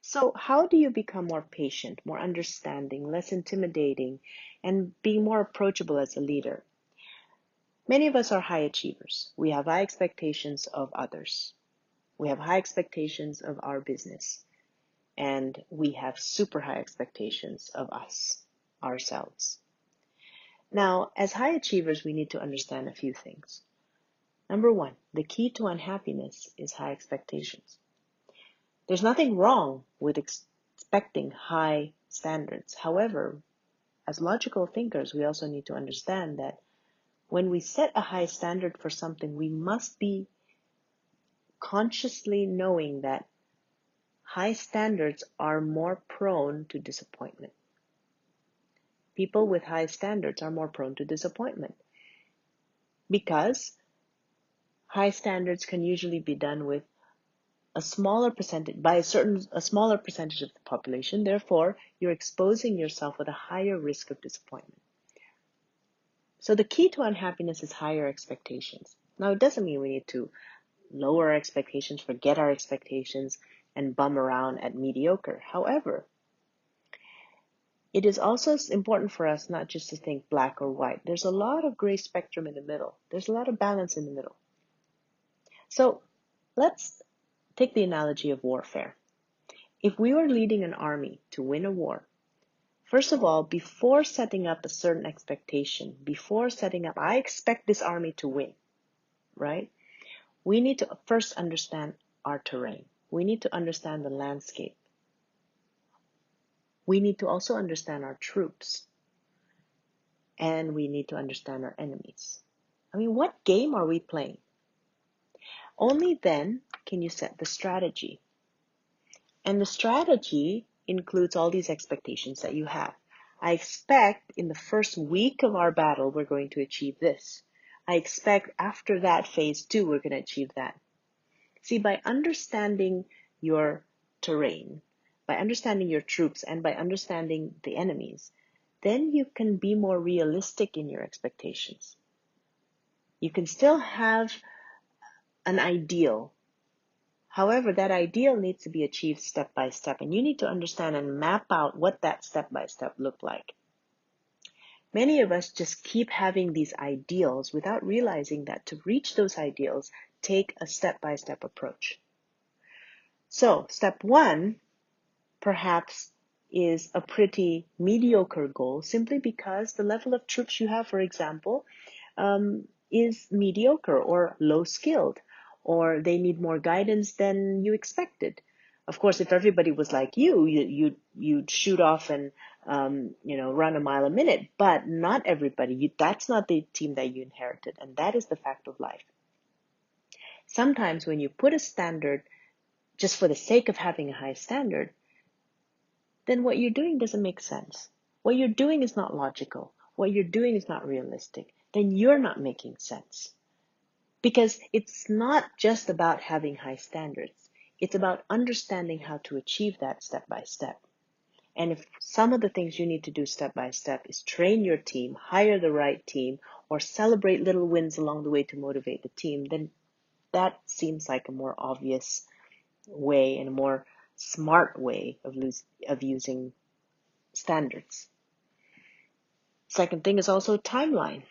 So, how do you become more patient, more understanding, less intimidating, and being more approachable as a leader? Many of us are high achievers. We have high expectations of others. We have high expectations of our business. And we have super high expectations of us, ourselves. Now, as high achievers, we need to understand a few things. Number one, the key to unhappiness is high expectations. There's nothing wrong with expecting high standards. However, as logical thinkers, we also need to understand that when we set a high standard for something, we must be consciously knowing that high standards are more prone to disappointment. People with high standards are more prone to disappointment because high standards can usually be done with a smaller percentage, by a smaller percentage of the population. Therefore, you're exposing yourself with a higher risk of disappointment. So the key to unhappiness is higher expectations. Now, it doesn't mean we need to lower our expectations, forget our expectations, and bum around at mediocre. However, it is also important for us not just to think black or white. There's a lot of gray spectrum in the middle. There's a lot of balance in the middle. So let's take the analogy of warfare. If we were leading an army to win a war, first of all, before setting up a certain expectation, I expect this army to win, right? We need to first understand our terrain. We need to understand the landscape. We need to also understand our troops. And we need to understand our enemies. I mean, what game are we playing? Only then can you set the strategy. And the strategy includes all these expectations that you have. I expect in the first week of our battle, we're going to achieve this. I expect after that phase 2, we're going to achieve that. See, by understanding your terrain, by understanding your troops, and by understanding the enemies, then you can be more realistic in your expectations. You can still have an ideal. However, that ideal needs to be achieved step by step, and you need to understand and map out what that step by step look like. Many of us just keep having these ideals without realizing that to reach those ideals, take a step by step approach. So, step 1, perhaps, is a pretty mediocre goal simply because the level of troops you have, for example, is mediocre or low skilled, or they need more guidance than you expected. Of course, if everybody was like you'd shoot off and run a mile a minute, but not everybody. That's not the team that you inherited, and that is the fact of life. Sometimes when you put a standard just for the sake of having a high standard, then what you're doing doesn't make sense. What you're doing is not logical. What you're doing is not realistic. Then you're not making sense. Because it's not just about having high standards. It's about understanding how to achieve that step by step. And if some of the things you need to do step by step is train your team, hire the right team, or celebrate little wins along the way to motivate the team, then that seems like a more obvious way and a more smart way of using standards. Second thing is also timeline.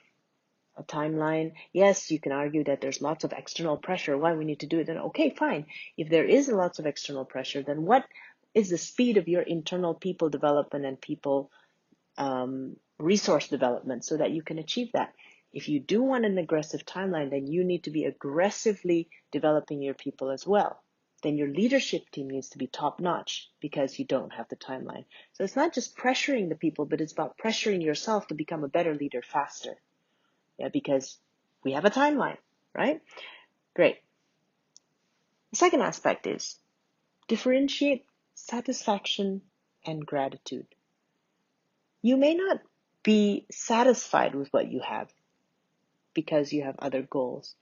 A timeline, yes, you can argue that there's lots of external pressure, why we need to do it, then okay, fine. If there is lots of external pressure, then what is the speed of your internal people development and people resource development so that you can achieve that? If you do want an aggressive timeline, then you need to be aggressively developing your people as well. Then your leadership team needs to be top notch because you don't have the timeline. So it's not just pressuring the people, but it's about pressuring yourself to become a better leader faster. Yeah, because we have a timeline, right? Great. The second aspect is differentiate satisfaction and gratitude. You may not be satisfied with what you have because you have other goals.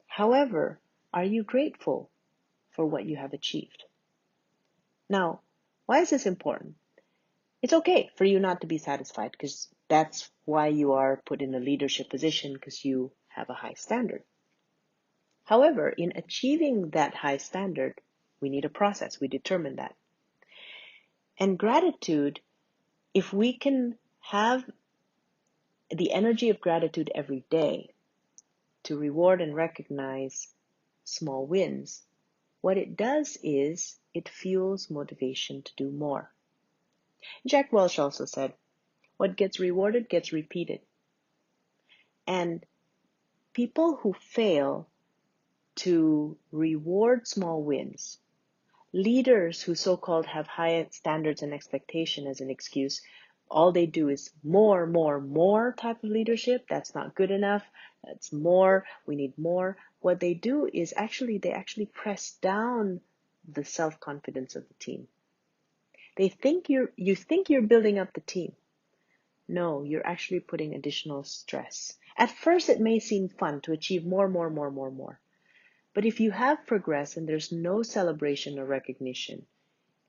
However, are you grateful for what you have achieved? Now, why is this important? It's okay for you not to be satisfied because that's why you are put in a leadership position, because you have a high standard. However, in achieving that high standard, we need a process. We determine that. And gratitude, if we can have the energy of gratitude every day to reward and recognize small wins, what it does is it fuels motivation to do more. Jack Welch also said, what gets rewarded gets repeated. And people who fail to reward small wins, leaders who so-called have high standards and expectation as an excuse, all they do is more type of leadership. That's not good enough. That's more. We need more. What they do is they actually press down the self-confidence of the team. You think you're building up the team. No, you're actually putting additional stress. At first, it may seem fun to achieve more. But if you have progressed and there's no celebration or recognition,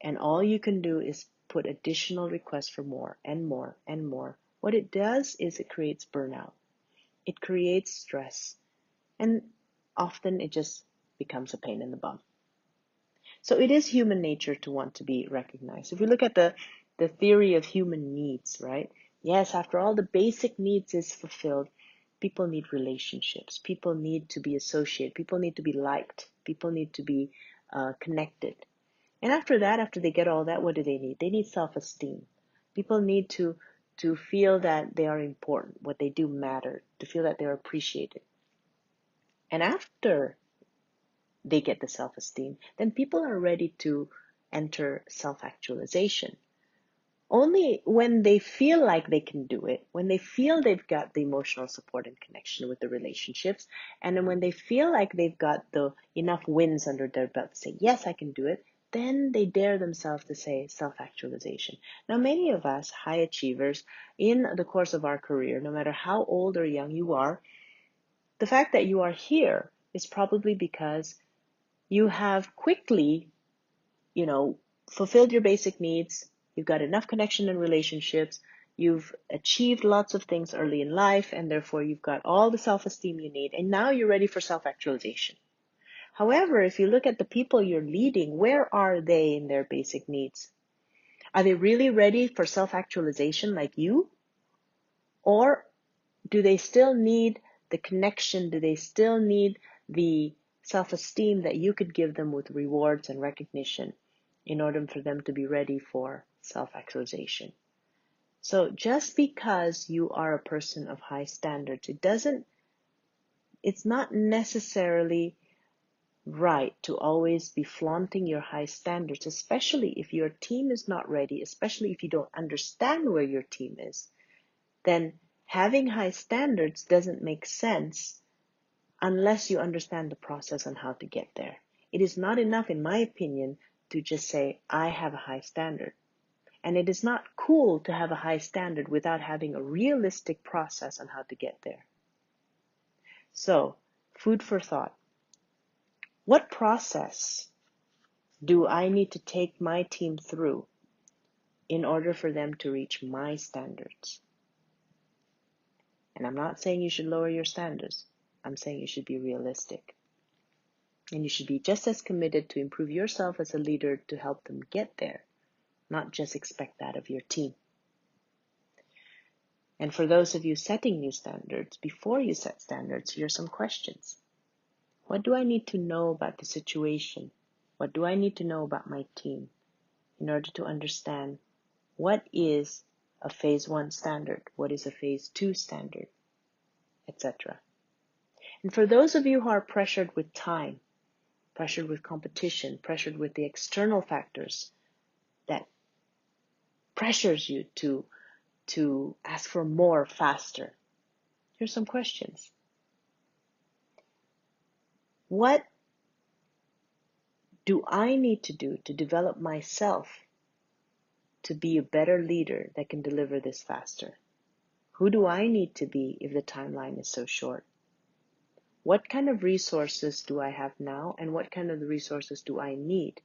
and all you can do is put additional requests for more and more and more, what it does is it creates burnout. It creates stress. And often it just becomes a pain in the bum. So it is human nature to want to be recognized. If we look at the theory of human needs, right? Yes, after all the basic needs is fulfilled, people need relationships. People need to be associated. People need to be liked. People need to be connected. And after that, after they get all that, what do they need? They need self-esteem. People need to feel that they are important, what they do matter, to feel that they're appreciated. And after they get the self-esteem, then people are ready to enter self-actualization. Only when they feel like they can do it, when they feel they've got the emotional support and connection with the relationships, and then when they feel like they've got the enough wins under their belt to say, yes, I can do it, then they dare themselves to say self-actualization. Now, many of us high achievers in the course of our career, no matter how old or young you are, the fact that you are here is probably because you have quickly, fulfilled your basic needs. You've got enough connection and relationships. You've achieved lots of things early in life, and therefore you've got all the self-esteem you need. And now you're ready for self-actualization. However, if you look at the people you're leading, where are they in their basic needs? Are they really ready for self-actualization like you? Or do they still need the connection? Do they still need the self-esteem that you could give them with rewards and recognition in order for them to be ready for self-actualization? So just because you are a person of high standards, it's not necessarily right to always be flaunting your high standards, especially if your team is not ready, especially if you don't understand where your team is. Then having high standards doesn't make sense unless you understand the process on how to get there. It is not enough, in my opinion, to just say, I have a high standard. And it is not cool to have a high standard without having a realistic process on how to get there. So, food for thought. What process do I need to take my team through in order for them to reach my standards? And I'm not saying you should lower your standards. I'm saying you should be realistic. And you should be just as committed to improve yourself as a leader to help them get there, not just expect that of your team. And for those of you setting new standards, before you set standards, here are some questions. What do I need to know about the situation? What do I need to know about my team in order to understand what is a phase 1 standard, what is a phase 2 standard, etc. And for those of you who are pressured with time, pressured with competition, pressured with the external factors that pressures you to ask for more faster, here's some questions. What do I need to do to develop myself to be a better leader that can deliver this faster? Who do I need to be if the timeline is so short? What kind of resources do I have now, and what kind of resources do I need?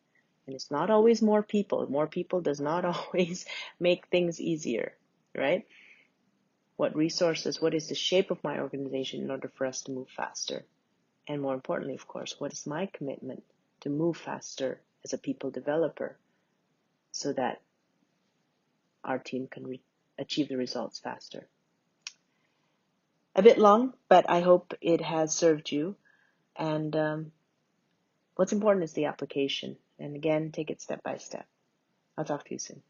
And it's not always more people. More people does not always make things easier, right? What resources, what is the shape of my organization in order for us to move faster? And more importantly, of course, what is my commitment to move faster as a people developer so that our team can achieve the results faster. A bit long, but I hope it has served you. And what's important is the application. And again, take it step by step. I'll talk to you soon.